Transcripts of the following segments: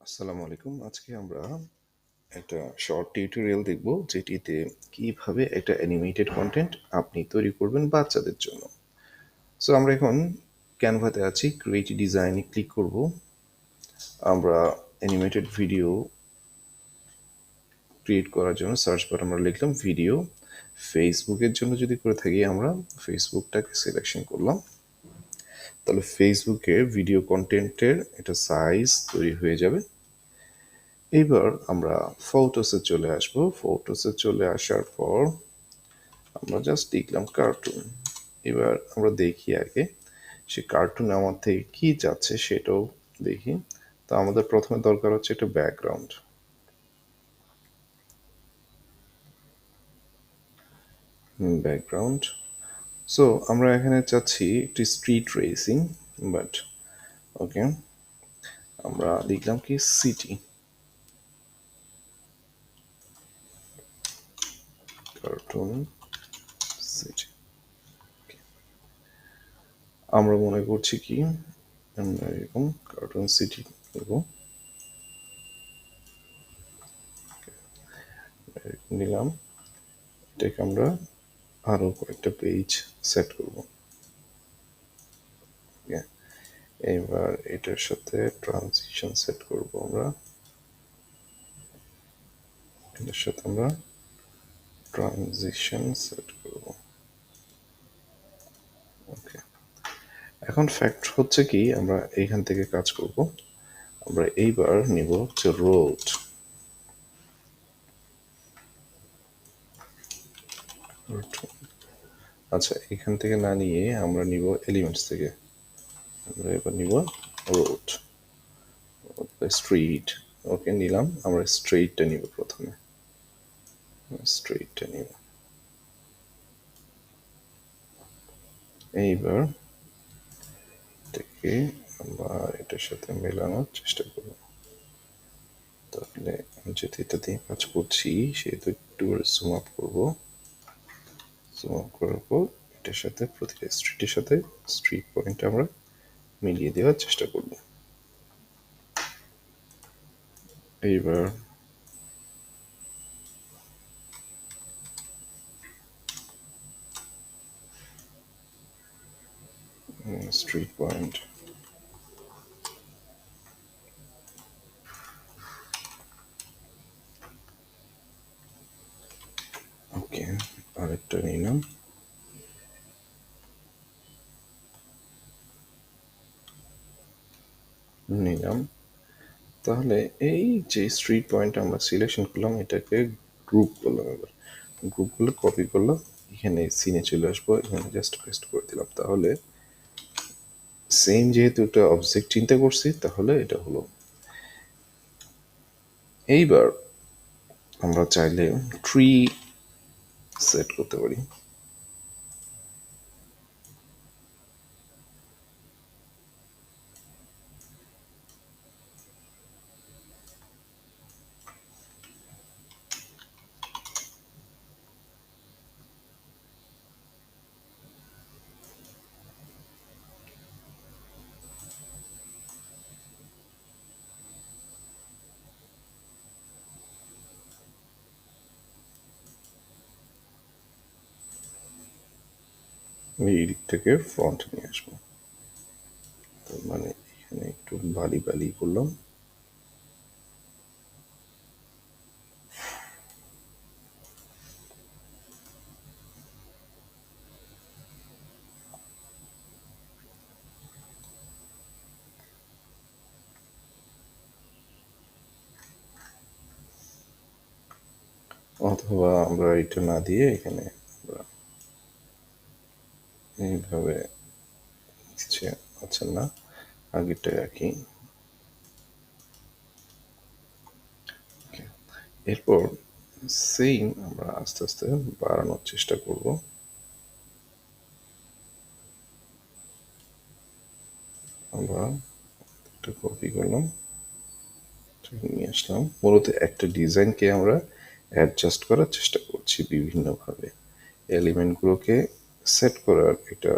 আসসালামু আলাইকুম। আজকে আমরা একটা শর্ট টিউটোরিয়াল দেখব যেটিতে কিভাবে একটা অ্যানিমেটেড কন্টেন্ট আপনি তৈরি করবেন বাচ্চাদের জন্য। সো আমরা এখন ক্যানভাতে আছি, ক্রিয়েট ডিজাইনে ক্লিক করব। আমরা অ্যানিমেটেড ভিডিও ক্রিয়েট করার জন্য সার্চ বার আমরা লিখলাম ভিডিও। ফেসবুকের জন্য যদি করে থাকি আমরা ফেসবুকটাকে সিলেকশন করলাম, তাহলে ফেসবুকে ভিডিও কন্টেন্টের একটা সাইজ তৈরি হয়ে যাবে। এবার আমরা ফটোসে চলে আসব। ফটোসে চলে আসার পর আমরা জাস্ট লিখলাম কার্টুন। এবার আমরা দেখি আগে সে কার্টুন আমার থেকে কি চাচ্ছে সেটাও দেখি। তো আমাদের প্রথমে দরকার হচ্ছে একটা ব্যাকগ্রাউন্ড। ব্যাকগ্রাউন্ড সো আমরা এখানে চাচ্ছি একটি স্ট্রিট রেসিং, বাট ওকে আমরা লিখলাম কি সিটি কার্টুন সিটি। আমরা মনে করছি কি আমরা এরকম কার্টুন সিটি করবো, নিলাম। এটাকে আমরা আরো কয়েকটা পেজ সেট করব। এবার এটার সাথে ট্রানজিশন সেট করব আমরা। এটার সাথে আমরা ট্রানজিশন সেট করব। ওকে, এখন ফ্যাক্ট হচ্ছে কি আমরা এইখান থেকে কাজ করব। আমরা এইবার নিব হচ্ছে রোড। আচ্ছা, এখান থেকে না নিয়ে আমরা নিব এলিমেন্টস থেকে। আমরা এবার নিব রোড, স্ট্রিট। ওকে, নিলাম। আমরা স্ট্রেইটটা নিব প্রথমে, স্ট্রেইটটা নিব। এইবার এটাকে আমরা এটার সাথে মেলানোর চেষ্টা করব। তাহলে আমি যেহেতু এটা দিয়ে কাজ করছি সেহেতু একটু জুম আপ করবো। জুম আপ করার পর এটার সাথে প্রতিটা স্ট্রিটের সাথে স্ট্রিট পয়েন্ট আমরা মিলিয়ে দেওয়ার চেষ্টা করব। এইবার স্ট্রিট পয়েন্ট, ওকে, আরেকটা নিলাম। নিলাম তাহলে এই যে স্ট্রিট পয়েন্ট আমরা সিলেকশন করলাম এটাকে গ্রুপ করলাম। এবার গ্রুপগুলো কপি করলাম, এখানে সিনে চলে আসবো, এখানে জাস্ট পেস্ট করে দিলাম। তাহলে সেম যেহেতু একটা অবজেক্ট চিন্তা করছি তাহলে এটা হলো। এইবার আমরা চাইলে ট্রি সেট করতে পারি। এই দিক থেকে ফ্রন্ট নিয়ে আসবো, মানে এখানে একটু বালি বালি করলাম। অথবা আমরা এটা না দিয়ে এখানে আমরা এইভাবে কিছু, আচ্ছা না, আগেরটা রাখি। এরপর সেম আমরা আস্তে আস্তে বাড়ানোর চেষ্টা করব। আমরা একটা কপি করলাম, নিয়ে আসলাম। মূলত একটা ডিজাইনকে আমরা অ্যাডজাস্ট করার চেষ্টা করছি বিভিন্নভাবে, এলিমেন্টগুলোকে সেট করার একটা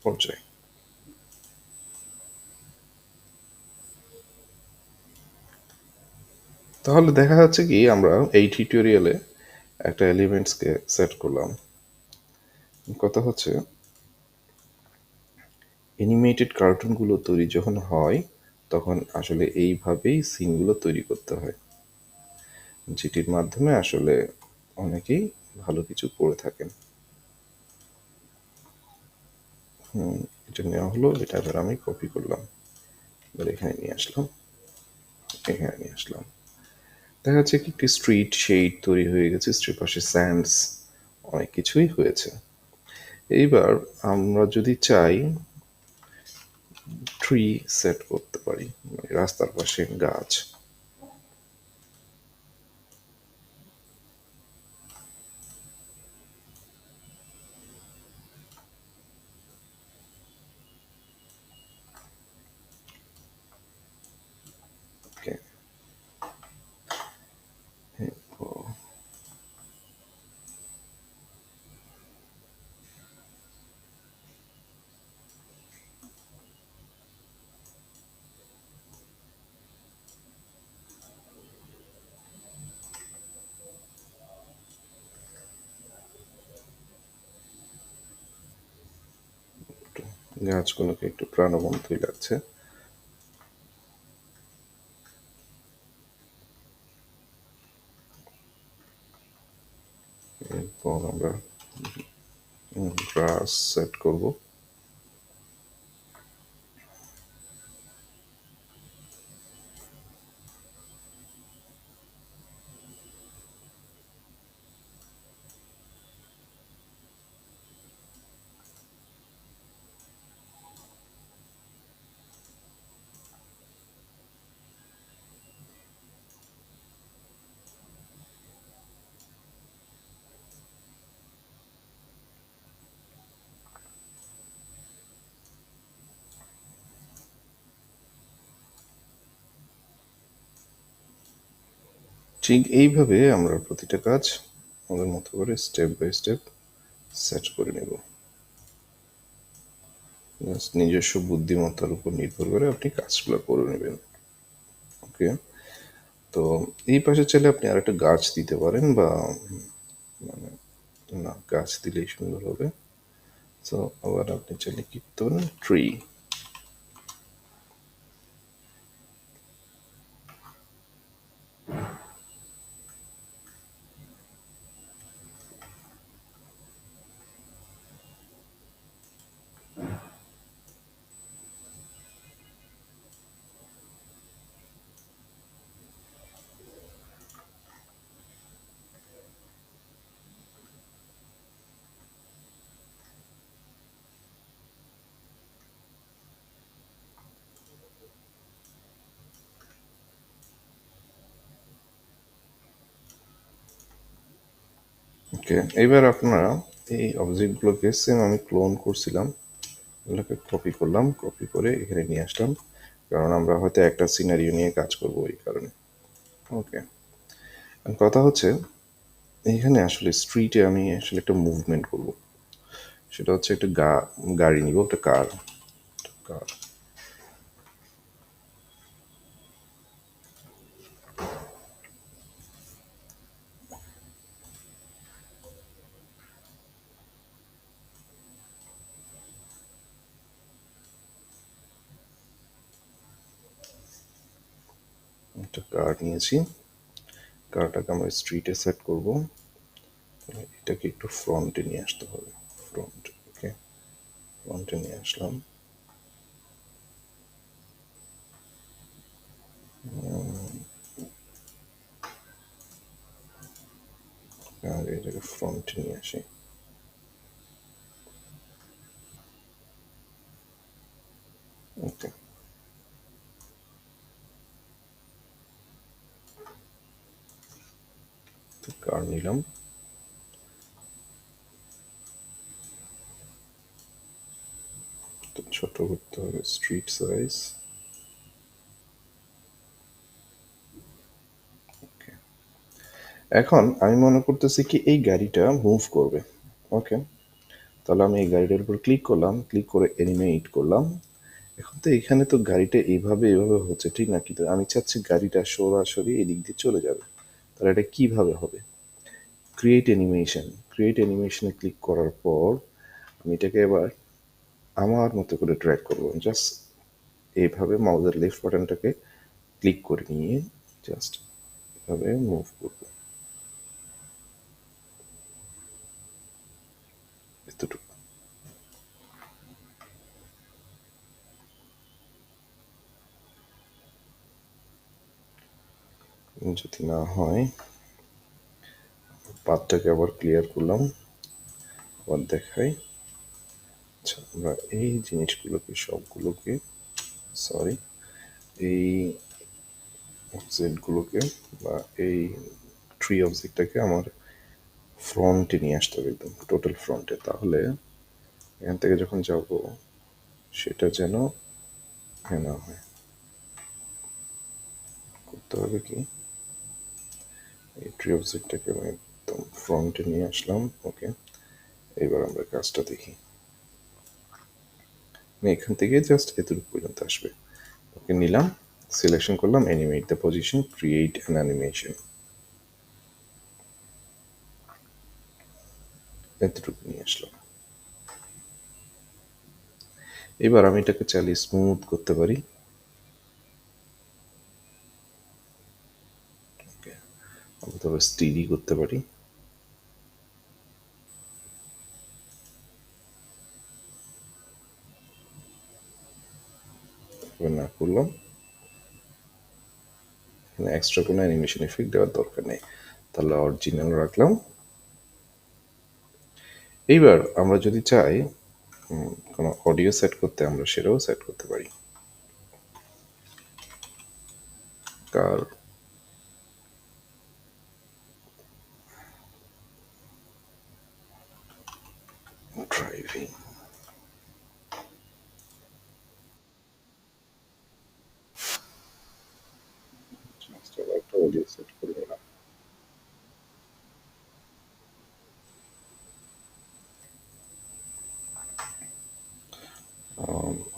পর্যায়ে। তাহলে দেখা যাচ্ছে কি আমরা এই টিউটোরিয়ালে একটা এলিমেন্টসকে সেট করলাম। কথা হচ্ছে অ্যানিমেটেড কার্টুনগুলো তৈরি যখন হয় তখন আসলে এইভাবেই সিনগুলো তৈরি করতে হয়, যেটির মাধ্যমে আসলে অনেকেই ভালো কিছু করে থাকেন। এটা নেওয়া হলো, এটা এবার আমি কপি করলাম, এবার এখানে নিয়ে আসলাম, এখানে নিয়ে আসলাম। দেখা যাচ্ছে কি একটি স্ট্রিট শেড তৈরি হয়ে গেছে, স্ট্রিট পাশে স্যান্ডস, অনেক কিছুই হয়েছে। এইবার আমরা যদি চাই ট্রি সেট করতে পারি, মানে রাস্তার পাশে গাছ। ওকে, গাছগুলোকে একটু প্রাণবন্তই লাগছে। এরপর আমরা গ্রাস সেট করব। ঠিক এইভাবে আমরা প্রতিটা কাজ আমাদের মতো করে স্টেপ বাই স্টেপ সেট করে নেব। নিজস্ব বুদ্ধিমত্তার উপর নির্ভর করে আপনি কাজগুলো করে নেবেন। ওকে, তো এই পাশে চাইলে আপনি আরেকটা গাছ দিতে পারেন, বা না, গাছ দিলেই সুন্দর হবে। তো আবার আপনি চাইলে কি করতে পারেন, ট্রি। ওকে, এবার আপনারা এই অবজেক্টগুলোকে সেম আমি ক্লোন করছিলাম, এগুলোকে কপি করলাম, কপি করে এখানে নিয়ে আসলাম, কারণ আমরা হয়তো একটা সিনারিও নিয়ে কাজ করব এই কারণে। ওকে, কথা হচ্ছে এইখানে আসলে স্ট্রিটে আমি আসলে একটা মুভমেন্ট করব, সেটা হচ্ছে একটা গাড়ি নিব, একটা কার। কার একটা কার নিয়েছি, কারটাকে আমরা স্ট্রিটে সেট করব, এটাকে একটু ফ্রন্টে নিয়ে আসতে হবে। ফ্রন্ট, ওকে, ফ্রন্টে নিয়ে আসলাম। আর এটাকে ফ্রন্টে নিয়ে আসি। ওকে, তো কার নিলাম, তো ছোট করতে হবে স্ট্রিট সাইজ। ওকে, এখন আমি মনে করতেছি কি এই গাড়িটা মুভ করবে। ওকে, তাহলে আমি এই গাড়িটার উপর ক্লিক করলাম, ক্লিক করে অ্যানিমেট করলাম। এখন তো এখানে তো গাড়িটা এইভাবে এভাবে হচ্ছে ঠিক না, কিন্তু আমি চাচ্ছি গাড়িটা সরাসরি এদিক দিয়ে চলে যাবে। তাহলে এটা কিভাবে হবে? ক্রিয়েট অ্যানিমেশনে ক্লিক করার পর আমি এটাকে এবার আমার মতো করে ড্র্যাগ করবো। জাস্ট এইভাবে মাউসের লেফট বাটনটাকে ক্লিক করে নিয়ে জাস্ট এভাবে মুভ করবো এতটুকু। যদি না হয় পাথটাকে আবার ক্লিয়ার করলাম, আবার দেখাই। আচ্ছা, আমরা এই জিনিসগুলোকে সবগুলোকে, সরি, এই অবজেক্টগুলোকে বা এই ট্রি অবজেক্টটাকে আমার ফ্রন্টে নিয়ে আসতে হবে, একদম টোটাল ফ্রন্টে। তাহলে এখান থেকে যখন যাব সেটা যেন না হয়। করতে হবে কি, এই ট্রি অবজেক্টটাকে আমি একদম ফ্রন্টে নিয়ে আসলাম। ওকে, এবার আমরা কাজটা দেখি। আমি এখান থেকে জাস্ট এতটুকু পর্যন্ত আসবে। ওকে, নিলাম, সিলেকশন করলাম, animate the position, create an animation, এতটুকু নিয়ে আসলাম। এবার আমি এটাকে চালিয়ে স্মুথ করতে পারি। ওকে, অথবা স্টিডি করতে পারি। এবার না করলাম, এখানে এক্সট্রা কোনো অ্যানিমেশন এফেক্ট দেওয়ার দরকার নেই, তাহলে অরিজিনাল রাখলাম। এইবার আমরা যদি চাই কোনো অডিও সেট করতে, আমরা সেটাও সেট করতে পারি। কার ড্রাইভিং, একটা অডিও সেট করে নিলাম।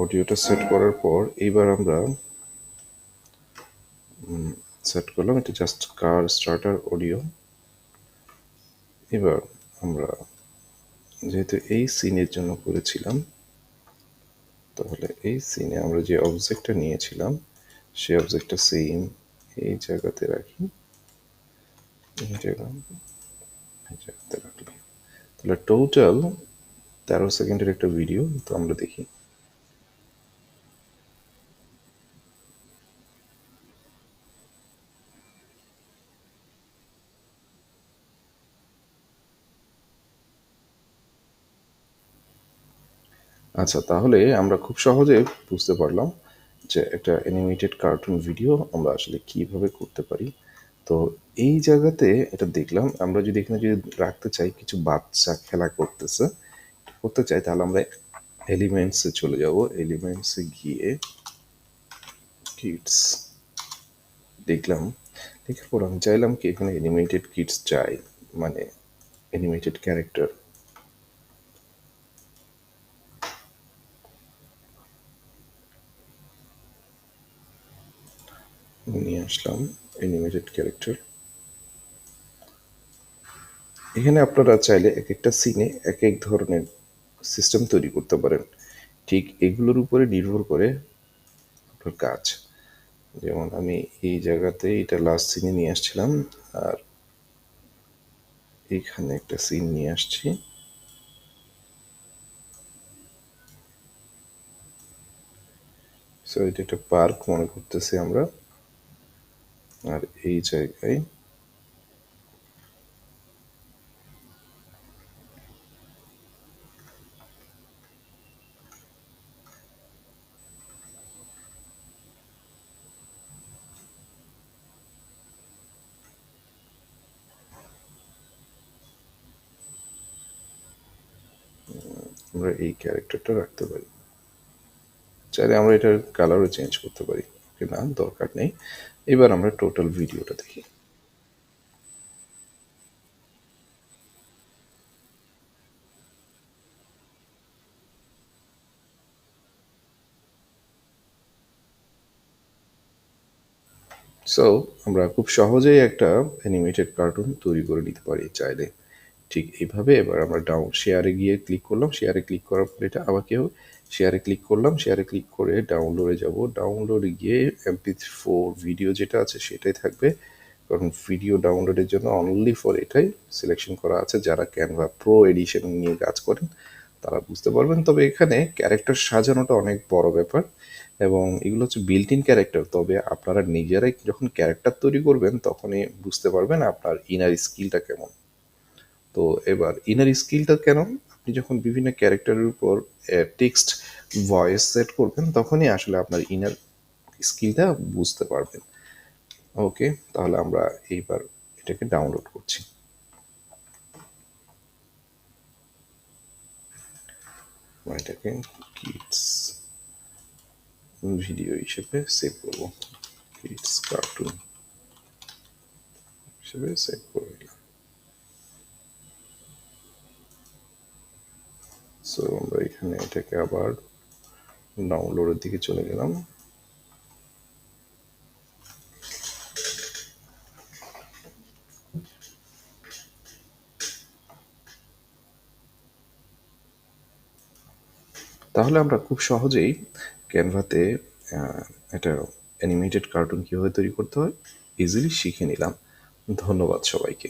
অডিওটা সেট করার পর এইবার আমরা সেট করলাম, এটা জাস্ট কার স্টার্টার অডিও। এবার আমরা যেহেতু এই সিনের জন্য করেছিলাম, তাহলে এই সিনে আমরা যে অবজেক্টটা নিয়েছিলাম সেই অবজেক্টটা সেম এই জায়গাতে রাখি, এই জায়গাতে রাখলাম। তাহলে টোটাল 13 সেকেন্ডের একটা ভিডিও তো আমরা দেখি। আচ্ছা, তাহলে আমরা খুব সহজে বুঝতে পারলাম যে একটা অ্যানিমেটেড কার্টুন ভিডিও আমরা আসলে কিভাবে করতে পারি। তো এই জায়গাতে এটা দেখলাম, আমরা যদি এখানে যদি রাখতে চাই কিছু বাচ্চা খেলা করতেছে, করতে চাই, তাহলে আমরা এলিমেন্টসে চলে যাব। এলিমেন্টসে গিয়ে কিডস দেখলাম, দেখার পর আমি চাইলাম কি এখানে অ্যানিমেটেড কিডস চাই, মানে অ্যানিমেটেড ক্যারেক্টার। নিয়ে আসলাম অ্যানিমেটেড ক্যারেক্টার। এখানে আপনারা চাইলে এক একটা সিনে এক এক ধরনের সিস্টেম তৈরি করতে পারেন, ঠিক এগুলোর উপরে নির্ভর করে আপনার কাজ। যেমন আমি এই জায়গাতে এটা লাস্ট সিনে নিয়ে আসছিলাম, আর এইখানে একটা সিন নিয়ে আসছি। সো এটা একটা পার্ক মনে করতেছি আমরা, আর এই জায়গায় আমরা এই ক্যারেক্টারটা রাখতে পারি। চাইলে আমরা এটার কালারও চেঞ্জ করতে পারি, না দরকার নেই। এবার আমরা টোটাল ভিডিওটা দেখি। সো আমরা খুব সহজেই একটা অ্যানিমেটেড কার্টুন তৈরি করে নিতে পারি চাইলে। ঠিক এইভাবে এবার আমরা শেয়ারে গিয়ে ক্লিক করলাম, শেয়ারে ক্লিক করার পর এটা আবার কেউ শেয়ারে ক্লিক করলাম, শেয়ারে ক্লিক করে ডাউনলোডে যাব, ডাউনলোডে গিয়ে MP4 ভিডিও যেটা আছে সেটাই থাকবে, কারণ ভিডিও ডাউনলোডের জন্য অনলি ফর এটাই সিলেকশন করা আছে। যারা ক্যানভা প্রো এডিশন নিয়ে কাজ করেন তারা বুঝতে পারবেন। তবে এখানে ক্যারেক্টার সাজানোটা অনেক বড় ব্যাপার, এবং এগুলো হচ্ছে বিল্ট ইন ক্যারেক্টার। তবে আপনারা নিজেরাই যখন ক্যারেক্টার তৈরি করবেন তখনই বুঝতে পারবেন আপনার ইনার স্কিলটা কেমন। তো এবার ইনার স্কিলটা কেন, আপনি যখন বিভিন্ন ক্যারেক্টারের উপর টেক্সট ভয়েস সেট করবেন তখনই আসলে আপনার ইনার স্কিলটা বুঝতে পারবেন। ওকে, তাহলে আমরা এইবার এটাকে ডাউনলোড করছি। এটাকে কিডস ভিডিও হিসেবে সেভ করবো, কিডস কার্টুন হিসেবে সেভ করে দিলাম। সো আমরা এখানে এটাকে আবার ডাউনলোডের দিকে চলে গেলাম। তাহলে আমরা খুব সহজেই ক্যানভাতে একটা অ্যানিমেটেড কার্টুন কীভাবে তৈরি করতে হয় ইজিলি শিখে নিলাম। ধন্যবাদ সবাইকে।